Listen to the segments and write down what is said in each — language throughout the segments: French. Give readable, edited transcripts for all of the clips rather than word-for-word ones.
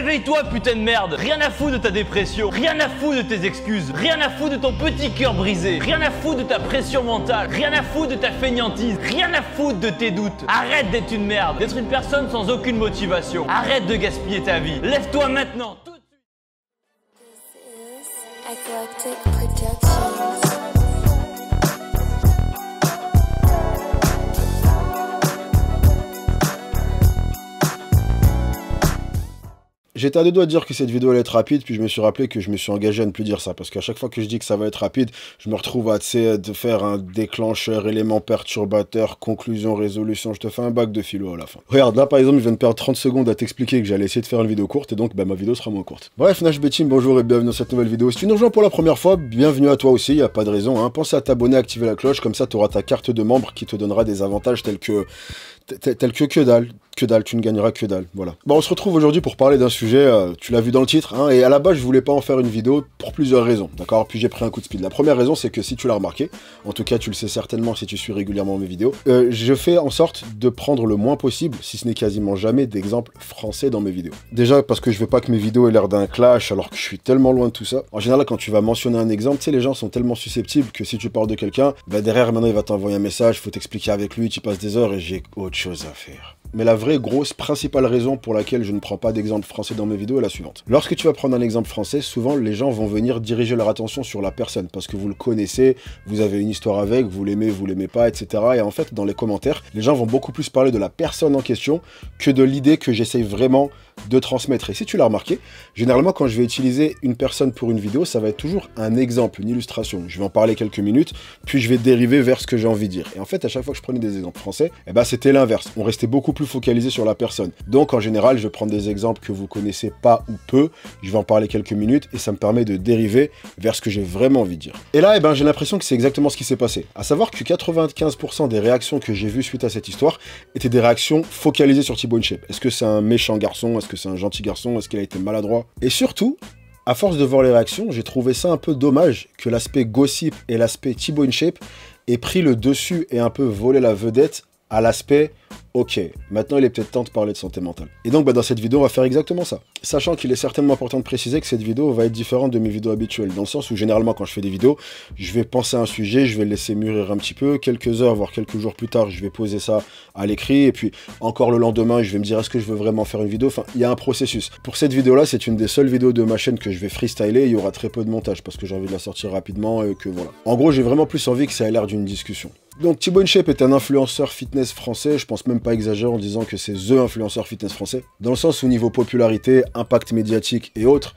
Réveille-toi, putain de merde. Rien à foutre de ta dépression, rien à foutre de tes excuses, rien à foutre de ton petit cœur brisé, rien à foutre de ta pression mentale, rien à foutre de ta feignantise, rien à foutre de tes doutes. Arrête d'être une merde, d'être une personne sans aucune motivation. Arrête de gaspiller ta vie. Lève-toi maintenant, tout de suite. Eclectic Productions. J'étais à deux doigts de dire que cette vidéo allait être rapide, puis je me suis rappelé que je me suis engagé à ne plus dire ça, parce qu'à chaque fois que je dis que ça va être rapide, je me retrouve à de faire un déclencheur, élément perturbateur, conclusion, résolution, je te fais un bac de philo à la fin. Regarde, là par exemple, je viens de perdre 30 secondes à t'expliquer que j'allais essayer de faire une vidéo courte, et donc ma vidéo sera moins courte. Bref, Nash Team, bonjour et bienvenue dans cette nouvelle vidéo. Si tu nous rejoins pour la première fois, bienvenue à toi aussi, y a pas de raison, hein. Pense à t'abonner, activer la cloche, comme ça tu auras ta carte de membre qui te donnera des avantages tels que dalle, tu ne gagneras que dalle, voilà. Bon, on se retrouve aujourd'hui pour parler d'un sujet, tu l'as vu dans le titre, hein, et à la base je voulais pas en faire une vidéo pour plusieurs raisons, d'accord? Puis j'ai pris un coup de speed. La première raison, c'est que si tu l'as remarqué, en tout cas tu le sais certainement si tu suis régulièrement mes vidéos, je fais en sorte de prendre le moins possible, si ce n'est quasiment jamais, d'exemples français dans mes vidéos. Déjà parce que je veux pas que mes vidéos aient l'air d'un clash alors que je suis tellement loin de tout ça. En général, quand tu vas mentionner un exemple, tu sais, les gens sont tellement susceptibles que si tu parles de quelqu'un, bah derrière maintenant il va t'envoyer un message, faut t'expliquer avec lui, tu passes des heures et j'ai autre chose à faire. Mais la vraie grosse principale raison pour laquelle je ne prends pas d'exemple français dans mes vidéos est la suivante. Lorsque tu vas prendre un exemple français, souvent les gens vont venir diriger leur attention sur la personne parce que vous le connaissez, vous avez une histoire avec, vous l'aimez pas, etc. Et en fait, dans les commentaires, les gens vont beaucoup plus parler de la personne en question que de l'idée que j'essaye vraiment de transmettre. Et si tu l'as remarqué, généralement quand je vais utiliser une personne pour une vidéo, ça va être toujours un exemple, une illustration. Je vais en parler quelques minutes, puis je vais dériver vers ce que j'ai envie de dire. Et en fait, à chaque fois que je prenais des exemples français, eh ben, c'était l'inverse. On restait beaucoup plus focalisé sur la personne. Donc en général, je vais prendre des exemples que vous connaissez pas ou peu, je vais en parler quelques minutes et ça me permet de dériver vers ce que j'ai vraiment envie de dire. Et là, eh ben, j'ai l'impression que c'est exactement ce qui s'est passé. À savoir que 95% des réactions que j'ai vues suite à cette histoire étaient des réactions focalisées sur Thibaut InShape. Est-ce que c'est un méchant garçon? Est-ce que c'est un gentil garçon? Est-ce qu'il a été maladroit? Et surtout, à force de voir les réactions, j'ai trouvé ça un peu dommage que l'aspect gossip et l'aspect Thibaut InShape aient pris le dessus et un peu volé la vedette à l'aspect ok, maintenant il est peut-être temps de parler de santé mentale. Et donc dans cette vidéo on va faire exactement ça. Sachant qu'il est certainement important de préciser que cette vidéo va être différente de mes vidéos habituelles, dans le sens où généralement quand je fais des vidéos, je vais penser à un sujet, je vais le laisser mûrir un petit peu, quelques heures voire quelques jours plus tard je vais poser ça à l'écrit, et puis encore le lendemain je vais me dire est-ce que je veux vraiment faire une vidéo, enfin il y a un processus. Pour cette vidéo là, c'est une des seules vidéos de ma chaîne que je vais freestyler, il y aura très peu de montage parce que j'ai envie de la sortir rapidement et que voilà. En gros j'ai vraiment plus envie que ça ait l'air d'une discussion. Donc Thibaut InShape est un influenceur fitness français, je pense même pas exagérer en disant que c'est THE influenceur fitness français, dans le sens où niveau popularité, impact médiatique et autres,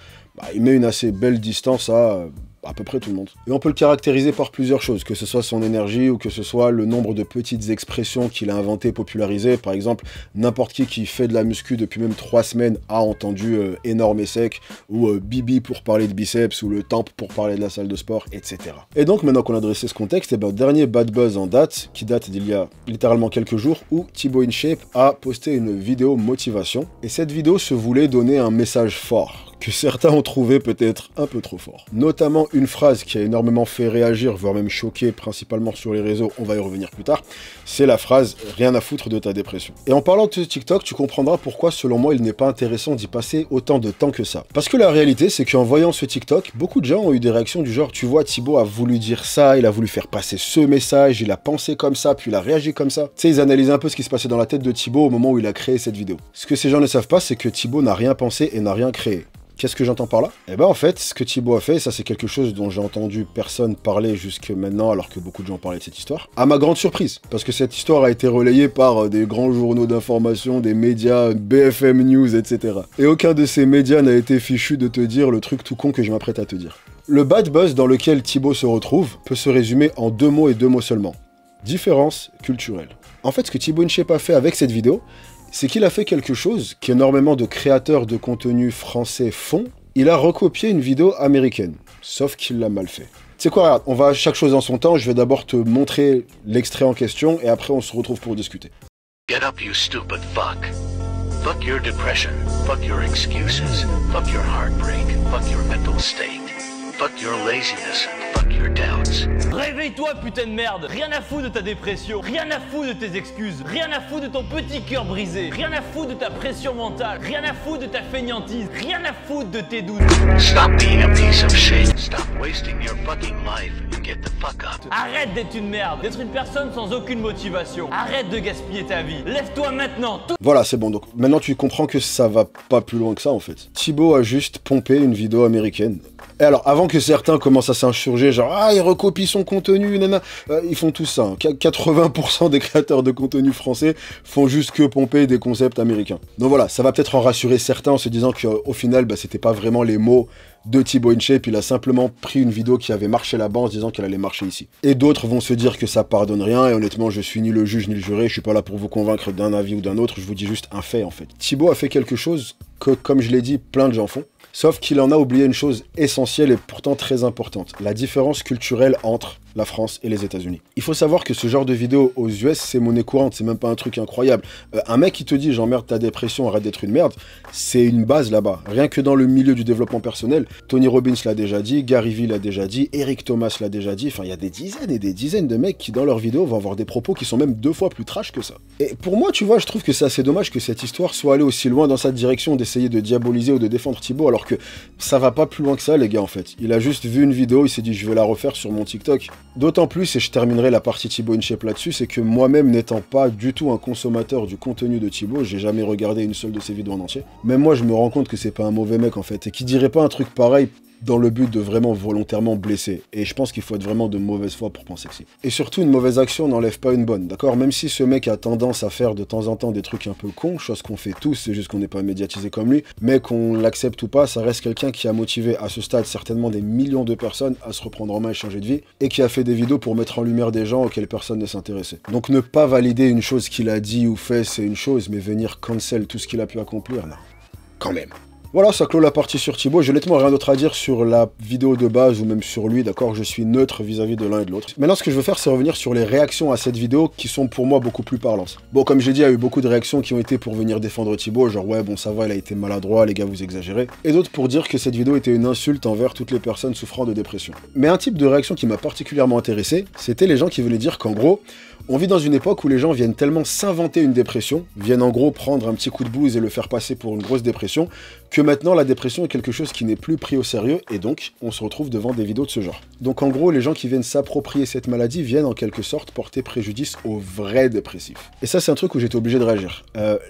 il met une assez belle distance à peu près tout le monde. Et on peut le caractériser par plusieurs choses, que ce soit son énergie ou que ce soit le nombre de petites expressions qu'il a inventées, popularisées. Par exemple, n'importe qui fait de la muscu depuis même 3 semaines a entendu énorme et sec, ou bibi pour parler de biceps, ou le temp pour parler de la salle de sport, etc. Et donc maintenant qu'on a dressé ce contexte, dernier bad buzz en date, qui date d'il y a littéralement quelques jours, où Thibaut InShape a posté une vidéo motivation, et cette vidéo se voulait donner un message fort, que certains ont trouvé peut-être un peu trop fort. Notamment une phrase qui a énormément fait réagir, voire même choquer, principalement sur les réseaux, on va y revenir plus tard, c'est la phrase « rien à foutre de ta dépression ». Et en parlant de TikTok, tu comprendras pourquoi, selon moi, il n'est pas intéressant d'y passer autant de temps que ça. Parce que la réalité, c'est qu'en voyant ce TikTok, beaucoup de gens ont eu des réactions du genre « tu vois, Thibaut a voulu dire ça, il a voulu faire passer ce message, il a pensé comme ça, puis il a réagi comme ça ». Tu sais, ils analysaient un peu ce qui se passait dans la tête de Thibaut au moment où il a créé cette vidéo. Ce que ces gens ne savent pas, c'est que Thibaut n'a rien pensé et n'a rien créé. Qu'est-ce que j'entends par là? Eh ben en fait, ce que Thibaut a fait, ça c'est quelque chose dont j'ai entendu personne parler jusque maintenant, alors que beaucoup de gens parlaient de cette histoire. À ma grande surprise, parce que cette histoire a été relayée par des grands journaux d'information, des médias, BFM News, etc. Et aucun de ces médias n'a été fichu de te dire le truc tout con que je m'apprête à te dire. Le bad buzz dans lequel Thibaut se retrouve peut se résumer en 2 mots et 2 mots seulement. Différence culturelle. En fait, ce que Thibaut InShape a fait avec cette vidéo, c'est qu'il a fait quelque chose qu'énormément de créateurs de contenu français font. Il a recopié une vidéo américaine, sauf qu'il l'a mal fait. Tu sais quoi, regarde, on va chaque chose en son temps, je vais d'abord te montrer l'extrait en question, et après on se retrouve pour discuter. Get up, you stupid fuck. Fuck your depression, fuck your excuses, fuck your heartbreak, fuck your mental state, fuck your laziness, fuck your doubt. shades. Réveille-toi, putain de merde. Rien à foutre de ta dépression. Rien à foutre de tes excuses. Rien à foutre de ton petit cœur brisé. Rien à foutre de ta pression mentale. Rien à foutre de ta feignantise. Rien à foutre de tes doutes. Stop being a piece of shit. Stop wasting your fucking life and get the fuck up. Arrête d'être une merde. D'être une personne sans aucune motivation. Arrête de gaspiller ta vie. Lève-toi maintenant. Voilà, c'est bon. Donc maintenant tu comprends que ça va pas plus loin que ça en fait. Thibaut a juste pompé une vidéo américaine. Et alors, avant que certains commencent à s'insurger, genre, ah, il recopie son contenu, nana, ils font tout ça. Hein. 80% des créateurs de contenu français font juste que pomper des concepts américains. Donc voilà, ça va peut-être en rassurer certains en se disant qu'au final, bah, c'était pas vraiment les mots de Thibaut InShape, il a simplement pris une vidéo qui avait marché là-bas en se disant qu'elle allait marcher ici. Et d'autres vont se dire que ça pardonne rien, et honnêtement, je suis ni le juge ni le juré, je suis pas là pour vous convaincre d'un avis ou d'un autre, je vous dis juste un fait en fait. Thibaut a fait quelque chose que, comme je l'ai dit, plein de gens font. Sauf qu'il en a oublié une chose essentielle et pourtant très importante, la différence culturelle entre la France et les États-Unis. Il faut savoir que ce genre de vidéo aux US, c'est monnaie courante, c'est même pas un truc incroyable. Un mec qui te dit « j'emmerde ta dépression, arrête d'être une merde », c'est une base là-bas. Rien que dans le milieu du développement personnel, Tony Robbins l'a déjà dit, Gary Vee l'a déjà dit, Eric Thomas l'a déjà dit, enfin il y a des dizaines et des dizaines de mecs qui dans leurs vidéos vont avoir des propos qui sont même 2 fois plus trash que ça. Et pour moi, tu vois, je trouve que c'est assez dommage que cette histoire soit allée aussi loin dans sa direction d'essayer de diaboliser ou de défendre Thibaut, alors que ça va pas plus loin que ça les gars en fait. Il a juste vu une vidéo, il s'est dit je vais la refaire sur mon TikTok. D'autant plus, et je terminerai la partie Thibaut InShape là-dessus, c'est que moi-même n'étant pas du tout un consommateur du contenu de Thibaut, j'ai jamais regardé une seule de ses vidéos en entier. Même moi je me rends compte que c'est pas un mauvais mec en fait, et qui dirait pas un truc pareil dans le but de vraiment volontairement blesser. Et je pense qu'il faut être vraiment de mauvaise foi pour penser que si. Et surtout, une mauvaise action n'enlève pas une bonne, d'accord? Même si ce mec a tendance à faire de temps en temps des trucs un peu cons, chose qu'on fait tous, c'est juste qu'on n'est pas médiatisé comme lui, mais qu'on l'accepte ou pas, ça reste quelqu'un qui a motivé à ce stade certainement des millions de personnes à se reprendre en main et changer de vie, et qui a fait des vidéos pour mettre en lumière des gens auxquels personne ne s'intéressait. Donc ne pas valider une chose qu'il a dit ou fait, c'est une chose, mais venir cancel tout ce qu'il a pu accomplir, non. Quand même. Voilà, ça clôt la partie sur Thibaut. J'ai honnêtement rien d'autre à dire sur la vidéo de base ou même sur lui, d'accord? Je suis neutre vis-à-vis de l'un et de l'autre. Maintenant, ce que je veux faire, c'est revenir sur les réactions à cette vidéo qui sont pour moi beaucoup plus parlantes. Bon, comme j'ai dit, il y a eu beaucoup de réactions qui ont été pour venir défendre Thibaut, genre ouais, bon ça va, il a été maladroit, les gars, vous exagérez. Et d'autres pour dire que cette vidéo était une insulte envers toutes les personnes souffrant de dépression. Mais un type de réaction qui m'a particulièrement intéressé, c'était les gens qui venaient dire qu'en gros, on vit dans une époque où les gens viennent tellement s'inventer une dépression, viennent en gros prendre un petit coup de blues et le faire passer pour une grosse dépression, que maintenant la dépression est quelque chose qui n'est plus pris au sérieux, et donc on se retrouve devant des vidéos de ce genre. Donc en gros, les gens qui viennent s'approprier cette maladie viennent en quelque sorte porter préjudice aux vrais dépressifs. Et ça, c'est un truc où j'étais obligé de réagir.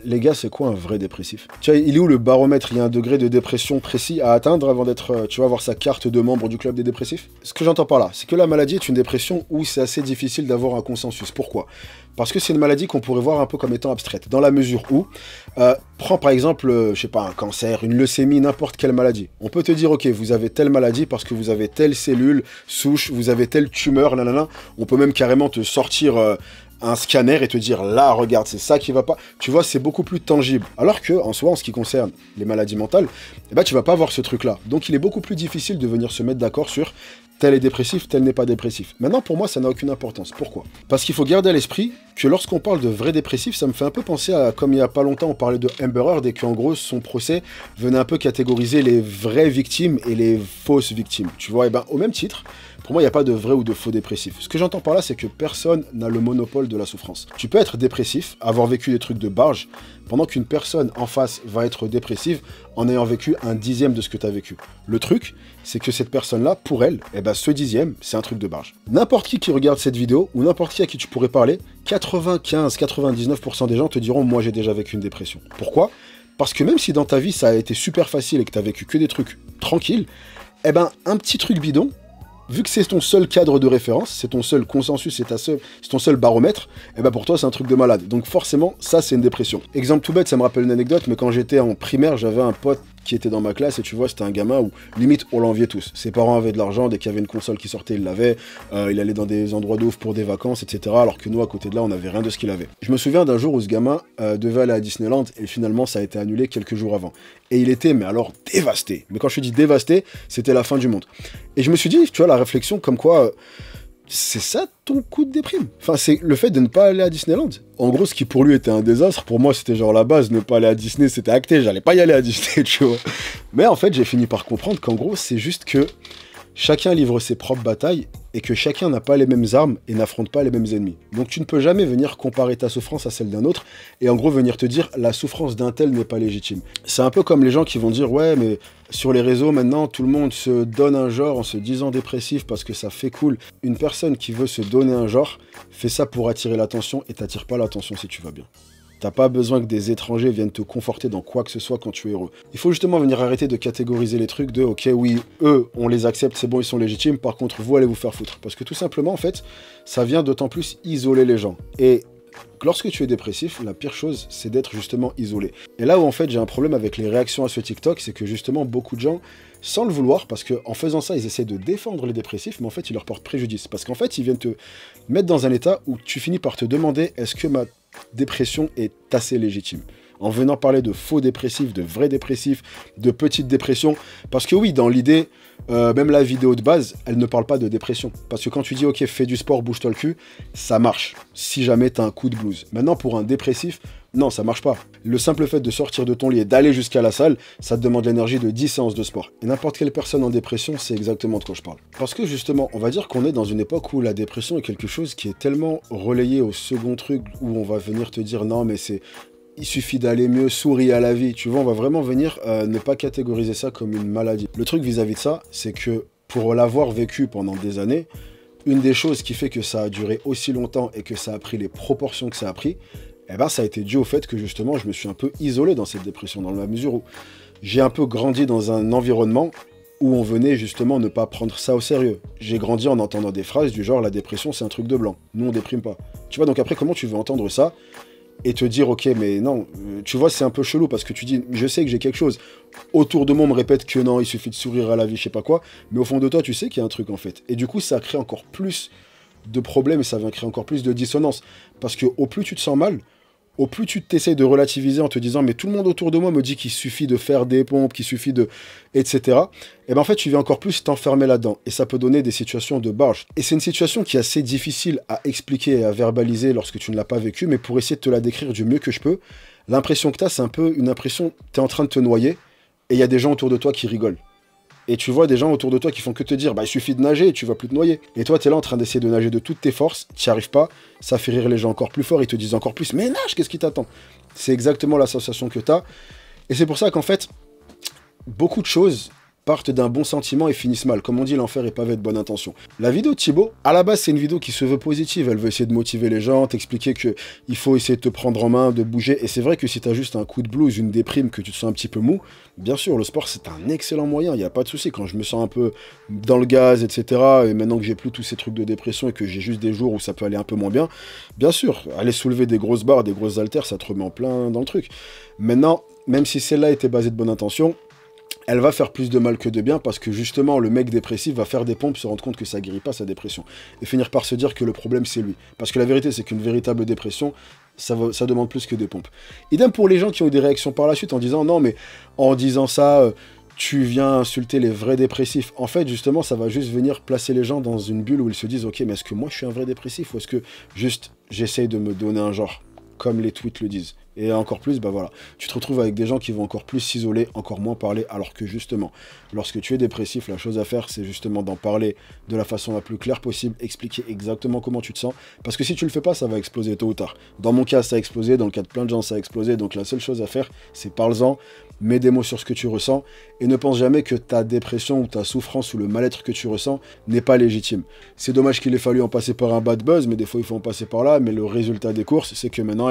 Les gars, c'est quoi un vrai dépressif? Tu vois, il est où le baromètre? Il y a un degré de dépression précis à atteindre avant d'être, tu vois, avoir sa carte de membre du club des dépressifs? Ce que j'entends par là, c'est que la maladie est une dépression où c'est assez difficile d'avoir un consensus. Pourquoi? Parce que c'est une maladie qu'on pourrait voir un peu comme étant abstraite, dans la mesure où, prends par exemple, je sais pas, un cancer, une leucémie, n'importe quelle maladie. On peut te dire, ok, vous avez telle maladie parce que vous avez telle cellule, souche, vous avez telle tumeur, nanana. On peut même carrément te sortir un scanner et te dire, là, regarde, c'est ça qui va pas. Tu vois, c'est beaucoup plus tangible. Alors que, en soi, en ce qui concerne les maladies mentales, eh ben, tu vas pas avoir ce truc-là. Donc, il est beaucoup plus difficile de venir se mettre d'accord sur tel est dépressif, tel n'est pas dépressif. Maintenant, pour moi, ça n'a aucune importance. Pourquoi? Parce qu'il faut garder à l'esprit que lorsqu'on parle de vrai dépressif, ça me fait un peu penser à, comme il y a pas longtemps, on parlait de Amber Heard et qu'en gros, son procès venait un peu catégoriser les vraies victimes et les fausses victimes. Tu vois, et ben, au même titre, pour moi, il n'y a pas de vrai ou de faux dépressif. Ce que j'entends par là, c'est que personne n'a le monopole de la souffrance. Tu peux être dépressif, avoir vécu des trucs de barge, pendant qu'une personne en face va être dépressive en ayant vécu un dixième de ce que tu as vécu. Le truc, c'est que cette personne-là, pour elle, eh ben, ce dixième, c'est un truc de barge. N'importe qui regarde cette vidéo, ou n'importe qui à qui tu pourrais parler, 95-99% des gens te diront « moi j'ai déjà vécu une dépression ». Pourquoi? Parce que même si dans ta vie ça a été super facile et que tu as vécu que des trucs tranquilles, eh ben un petit truc bidon, vu que c'est ton seul cadre de référence, c'est ton seul consensus, c'est ton seul baromètre, et ben pour toi c'est un truc de malade. Donc forcément, ça c'est une dépression. Exemple tout bête, ça me rappelle une anecdote, mais quand j'étais en primaire, j'avais un pote qui était dans ma classe, et tu vois, c'était un gamin où, limite, on l'enviait tous. Ses parents avaient de l'argent, dès qu'il y avait une console qui sortait, il l'avait, il allait dans des endroits d'ouf pour des vacances, etc., alors que nous, à côté de là, on n'avait rien de ce qu'il avait. Je me souviens d'un jour où ce gamin devait aller à Disneyland, et finalement, ça a été annulé quelques jours avant. Et il était, mais alors, dévasté. Mais quand je dis dévasté, c'était la fin du monde. Et je me suis dit, tu vois, la réflexion comme quoi... c'est ça ton coup de déprime. Enfin, c'est le fait de ne pas aller à Disneyland. En gros, ce qui pour lui était un désastre, pour moi c'était genre la base, ne pas aller à Disney, c'était acté, j'allais pas y aller à Disney, tu vois. Mais en fait, j'ai fini par comprendre qu'en gros, c'est juste que, chacun livre ses propres batailles et que chacun n'a pas les mêmes armes et n'affronte pas les mêmes ennemis. Donc tu ne peux jamais venir comparer ta souffrance à celle d'un autre et en gros venir te dire la souffrance d'un tel n'est pas légitime. C'est un peu comme les gens qui vont dire ouais mais sur les réseaux maintenant tout le monde se donne un genre en se disant dépressif parce que ça fait cool. Une personne qui veut se donner un genre fait ça pour attirer l'attention et t'attires pas l'attention si tu vas bien. T'as pas besoin que des étrangers viennent te conforter dans quoi que ce soit quand tu es heureux. Il faut justement venir arrêter de catégoriser les trucs de ok oui, eux, on les accepte, c'est bon, ils sont légitimes, par contre vous allez vous faire foutre. Parce que tout simplement en fait, ça vient d'autant plus isoler les gens. Et lorsque tu es dépressif, la pire chose c'est d'être justement isolé. Et là où en fait j'ai un problème avec les réactions à ce TikTok, c'est que justement beaucoup de gens, sans le vouloir, parce qu'en faisant ça ils essaient de défendre les dépressifs, mais en fait ils leur portent préjudice. Parce qu'en fait ils viennent te mettre dans un état où tu finis par te demander est-ce que ma dépression est assez légitime, en venant parler de faux dépressifs, de vrais dépressifs, de petites dépressions, parce que oui, dans l'idée, même la vidéo de base, elle ne parle pas de dépression, parce que quand tu dis ok, fais du sport, bouge-toi le cul, ça marche, si jamais t'as un coup de blues. Maintenant, pour un dépressif, non, ça marche pas. Le simple fait de sortir de ton lit et d'aller jusqu'à la salle, ça te demande l'énergie de 10 séances de sport. Et n'importe quelle personne en dépression, c'est exactement de quoi je parle. Parce que justement, on va dire qu'on est dans une époque où la dépression est quelque chose qui est tellement relayé au second truc, où on va venir te dire non mais c'est... il suffit d'aller mieux, souris à la vie, tu vois, on va vraiment venir ne pas catégoriser ça comme une maladie. Le truc vis-à-vis de ça, c'est que pour l'avoir vécu pendant des années, une des choses qui fait que ça a duré aussi longtemps et que ça a pris les proportions que ça a pris, eh ben ça a été dû au fait que justement je me suis un peu isolé dans cette dépression, dans la mesure où j'ai un peu grandi dans un environnement où on venait justement ne pas prendre ça au sérieux. J'ai grandi en entendant des phrases du genre la dépression c'est un truc de blanc, nous on déprime pas. Tu vois, donc après comment tu veux entendre ça et te dire ok mais non, tu vois c'est un peu chelou parce que tu dis je sais que j'ai quelque chose, autour de moi on me répète que non il suffit de sourire à la vie je sais pas quoi, mais au fond de toi tu sais qu'il y a un truc en fait, et du coup ça crée encore plus de problèmes et ça vient créer encore plus de dissonance, parce que au plus tu te sens mal, au plus tu t'essayes de relativiser en te disant mais tout le monde autour de moi me dit qu'il suffit de faire des pompes, qu'il suffit de... etc. Et ben en fait tu viens encore plus t'enfermer là-dedans et ça peut donner des situations de barge. Et c'est une situation qui est assez difficile à expliquer et à verbaliser lorsque tu ne l'as pas vécu, mais pour essayer de te la décrire du mieux que je peux, l'impression que tu as c'est un peu une impression, tu es en train de te noyer et il y a des gens autour de toi qui rigolent. Et tu vois des gens autour de toi qui font que te dire bah il suffit de nager et tu vas plus te noyer. Et toi t'es là en train d'essayer de nager de toutes tes forces, t'y arrives pas, ça fait rire les gens encore plus fort, ils te disent encore plus mais nage, qu'est-ce qui t'attend? C'est exactement la sensation que t'as. Et c'est pour ça qu'en fait, beaucoup de choses partent d'un bon sentiment et finissent mal. Comme on dit, l'enfer est pavé de bonne intention. La vidéo de Thibaut, à la base, c'est une vidéo qui se veut positive. Elle veut essayer de motiver les gens, t'expliquer qu'il faut essayer de te prendre en main, de bouger. Et c'est vrai que si t'as juste un coup de blues, une déprime, que tu te sens un petit peu mou, bien sûr, le sport, c'est un excellent moyen. Il n'y a pas de souci. Quand je me sens un peu dans le gaz, etc., et maintenant que j'ai plus tous ces trucs de dépression et que j'ai juste des jours où ça peut aller un peu moins bien sûr, aller soulever des grosses barres, des grosses haltères, ça te remet en plein dans le truc. Maintenant, même si celle-là était basée de bonne intention, elle va faire plus de mal que de bien parce que justement le mec dépressif va faire des pompes, se rendre compte que ça guérit pas sa dépression et finir par se dire que le problème c'est lui. Parce que la vérité c'est qu'une véritable dépression, ça demande plus que des pompes. Idem pour les gens qui ont eu des réactions par la suite en disant non mais en disant ça tu viens insulter les vrais dépressifs. En fait justement ça va juste venir placer les gens dans une bulle où ils se disent ok mais est-ce que moi je suis un vrai dépressif ou est-ce que juste j'essaye de me donner un genre comme les tweets le disent. Et encore plus, bah voilà, tu te retrouves avec des gens qui vont encore plus s'isoler, encore moins parler, alors que justement, lorsque tu es dépressif, la chose à faire, c'est justement d'en parler de la façon la plus claire possible, expliquer exactement comment tu te sens, parce que si tu le fais pas, ça va exploser tôt ou tard. Dans mon cas, ça a explosé, dans le cas de plein de gens, ça a explosé, donc la seule chose à faire, c'est parle-en, mets des mots sur ce que tu ressens, et ne pense jamais que ta dépression ou ta souffrance ou le mal-être que tu ressens n'est pas légitime. C'est dommage qu'il ait fallu en passer par un bad buzz, mais des fois il faut en passer par là, mais le résultat des courses, c'est que maintenant,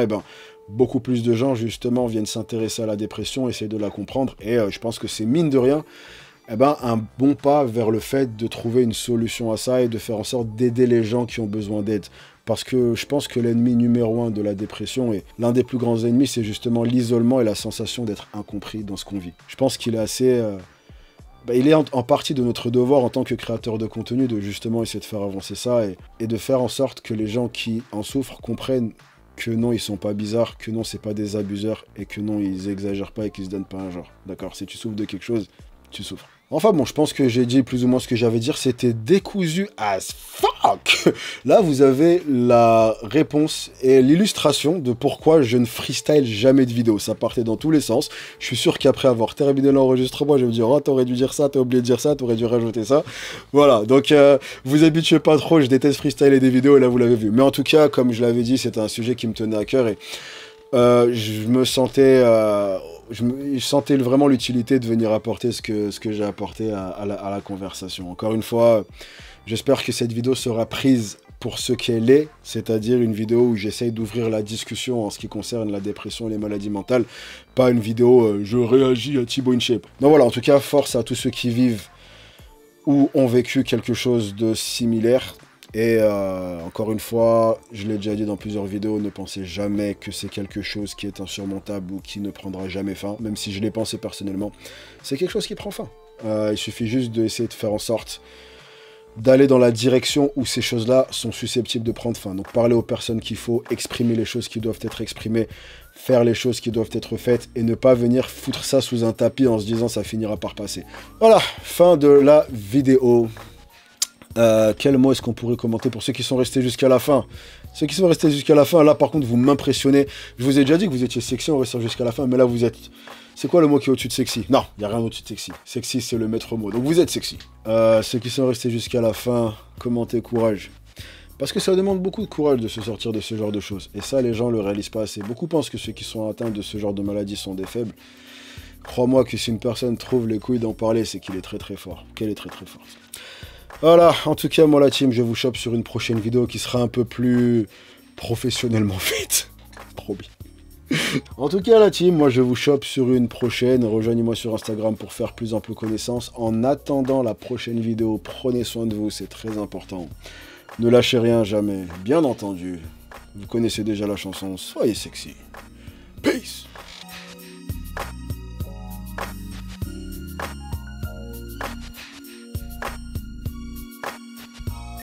beaucoup plus de gens justement viennent s'intéresser à la dépression, essayer de la comprendre, et je pense que c'est mine de rien, un bon pas vers le fait de trouver une solution à ça et de faire en sorte d'aider les gens qui ont besoin d'aide. Parce que je pense que l'ennemi numéro 1 de la dépression, et l'un des plus grands ennemis, c'est justement l'isolement et la sensation d'être incompris dans ce qu'on vit. Je pense qu'il est assez... il est en partie de notre devoir en tant que créateur de contenu de justement essayer de faire avancer ça et de faire en sorte que les gens qui en souffrent comprennent que non, ils sont pas bizarres, que non, c'est pas des abuseurs et que non, ils exagèrent pas et qu'ils se donnent pas un genre. D'accord? Si tu souffres de quelque chose, tu souffres. Enfin bon, je pense que j'ai dit plus ou moins ce que j'avais à dire, c'était décousu as fuck. Là, vous avez la réponse et l'illustration de pourquoi je ne freestyle jamais de vidéo. Ça partait dans tous les sens. Je suis sûr qu'après avoir terminé l'enregistrement, je vais me dire, oh, t'aurais dû dire ça, t'as oublié de dire ça, t'aurais dû rajouter ça. Voilà, donc vous habituez pas trop, je déteste freestyler des vidéos et là, vous l'avez vu. Mais en tout cas, comme je l'avais dit, c'était un sujet qui me tenait à cœur et je me sentais... je sentais vraiment l'utilité de venir apporter ce que j'ai apporté à la conversation. Encore une fois, j'espère que cette vidéo sera prise pour ce qu'elle est, c'est-à-dire une vidéo où j'essaye d'ouvrir la discussion en ce qui concerne la dépression et les maladies mentales, pas une vidéo je réagis à Thibaut InShape. Donc voilà, en tout cas, force à tous ceux qui vivent ou ont vécu quelque chose de similaire. Et encore une fois, je l'ai déjà dit dans plusieurs vidéos, ne pensez jamais que c'est quelque chose qui est insurmontable ou qui ne prendra jamais fin, même si je l'ai pensé personnellement. C'est quelque chose qui prend fin. Il suffit juste d'essayer de faire en sorte d'aller dans la direction où ces choses-là sont susceptibles de prendre fin. Donc parler aux personnes qu'il faut, exprimer les choses qui doivent être exprimées, faire les choses qui doivent être faites et ne pas venir foutre ça sous un tapis en se disant ça finira par passer. Voilà, fin de la vidéo. Quel mot est-ce qu'on pourrait commenter pour ceux qui sont restés jusqu'à la fin? Ceux qui sont restés jusqu'à la fin, là par contre vous m'impressionnez. Je vous ai déjà dit que vous étiez sexy en restant jusqu'à la fin, mais là vous êtes... C'est quoi le mot qui est au-dessus de sexy? Non, il n'y a rien au-dessus de sexy. Sexy c'est le maître mot, donc vous êtes sexy. Ceux qui sont restés jusqu'à la fin, commentez courage. Parce que ça demande beaucoup de courage de se sortir de ce genre de choses. Et ça les gens le réalisent pas assez. Beaucoup pensent que ceux qui sont atteints de ce genre de maladie sont des faibles. Crois-moi que si une personne trouve les couilles d'en parler, c'est qu'il est très très fort. Qu'elle est très très forte. Voilà, en tout cas, moi la team, je vous chope sur une prochaine vidéo qui sera un peu plus professionnellement faite. Promis. En tout cas, la team, moi je vous chope sur une prochaine. Rejoignez-moi sur Instagram pour faire plus ample connaissance. En attendant la prochaine vidéo, prenez soin de vous, c'est très important. Ne lâchez rien jamais, bien entendu. Vous connaissez déjà la chanson, soyez sexy. Peace.